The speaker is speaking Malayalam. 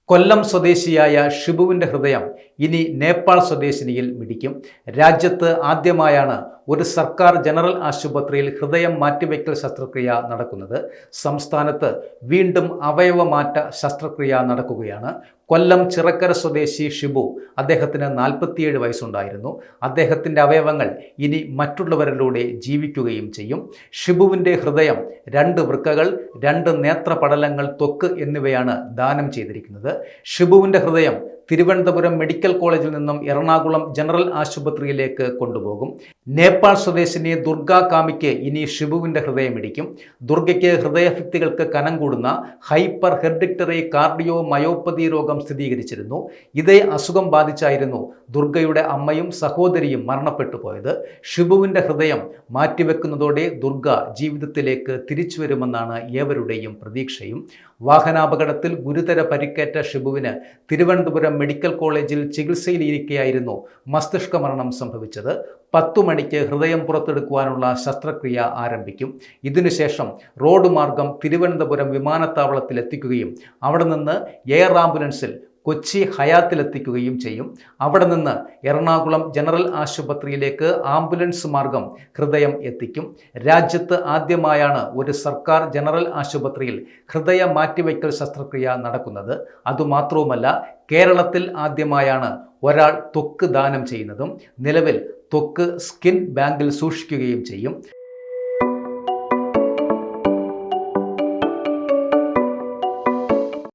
കൊല്ലം സ്വദേശിയായ ഷിബുവിൻ്റെ ഹൃദയം ഇനി നേപ്പാൾ സ്വദേശിനിയിൽ മിടിക്കും. രാജ്യത്ത് ആദ്യമായാണ് ഒരു സർക്കാർ ജനറൽ ആശുപത്രിയിൽ ഹൃദയം മാറ്റിവെക്കൽ ശസ്ത്രക്രിയ നടക്കുന്നത്. സംസ്ഥാനത്ത് വീണ്ടും അവയവമാറ്റ ശസ്ത്രക്രിയ നടക്കുകയാണ്. കൊല്ലം ചിറക്കര സ്വദേശി ഷിബു, അദ്ദേഹത്തിന് 47 വയസ്സുണ്ടായിരുന്നു. അദ്ദേഹത്തിൻ്റെ അവയവങ്ങൾ ഇനി മറ്റുള്ളവരിലൂടെ ജീവിക്കുകയും ചെയ്യും. ഷിബുവിൻ്റെ ഹൃദയം 2 വൃക്കകൾ, 2 നേത്രപടലങ്ങൾ, ത്വക്ക് എന്നിവയാണ് ദാനം ചെയ്തിരിക്കുന്നത്. ഷിബുവിൻ്റെ ഹൃദയം തിരുവനന്തപുരം മെഡിക്കൽ കോളേജിൽ നിന്നും എറണാകുളം ജനറൽ ആശുപത്രിയിലേക്ക് കൊണ്ടുപോകും. നേപ്പാൾ സ്വദേശിനി ദുർഗ കാമിക്ക് ഇനി ഷിബുവിൻ്റെ ഹൃദയമിടിക്കും. ദുർഗയ്ക്ക് ഹൃദയഭിത്തികൾക്ക് കനം കൂടുന്ന ഹൈപ്പർ ഹെർഡിക്ടറി കാർഡിയോ മയോപ്പതി രോഗം സ്ഥിരീകരിച്ചിരുന്നു. ഇതേ അസുഖം ബാധിച്ചായിരുന്നു ദുർഗയുടെ അമ്മയും സഹോദരിയും മരണപ്പെട്ടു പോയത്. ഷിബുവിൻ്റെ ഹൃദയം മാറ്റിവെക്കുന്നതോടെ ദുർഗ ജീവിതത്തിലേക്ക് തിരിച്ചു വരുമെന്നാണ് ഏവരുടെയും പ്രതീക്ഷയും. വാഹനാപകടത്തിൽ ഗുരുതര പരിക്കേറ്റ ഷിബുവിന് തിരുവനന്തപുരം മെഡിക്കൽ കോളേജിൽ ചികിത്സയിലിരിക്കെയായിരുന്നു മസ്തിഷ്ക മരണം സംഭവിച്ചത്. 10 മണിക്ക് ഹൃദയം പുറത്തെടുക്കുവാനുള്ള ശസ്ത്രക്രിയ ആരംഭിക്കും. ഇതിനുശേഷം റോഡ് മാർഗം തിരുവനന്തപുരം വിമാനത്താവളത്തിൽ എത്തിക്കുകയും അവിടെ നിന്ന് എയർ ആംബുലൻസിൽ കൊച്ചി ഹയാത്തിലെത്തിക്കുകയും ചെയ്യും. അവിടെ നിന്ന് എറണാകുളം ജനറൽ ആശുപത്രിയിലേക്ക് ആംബുലൻസ് മാർഗം ഹൃദയം എത്തിക്കും. രാജ്യത്ത് ആദ്യമായാണ് ഒരു സർക്കാർ ജനറൽ ആശുപത്രിയിൽ ഹൃദയ മാറ്റിവയ്ക്കൽ ശസ്ത്രക്രിയ നടക്കുന്നത്. അതുമാത്രവുമല്ല, കേരളത്തിൽ ആദ്യമായാണ് ഒരാൾ ത്വക്ക് ദാനം ചെയ്യുന്നതും. നിലവിൽ ത്വക്ക് സ്കിൻ ബാങ്കിൽ സൂക്ഷിക്കുകയും ചെയ്യും.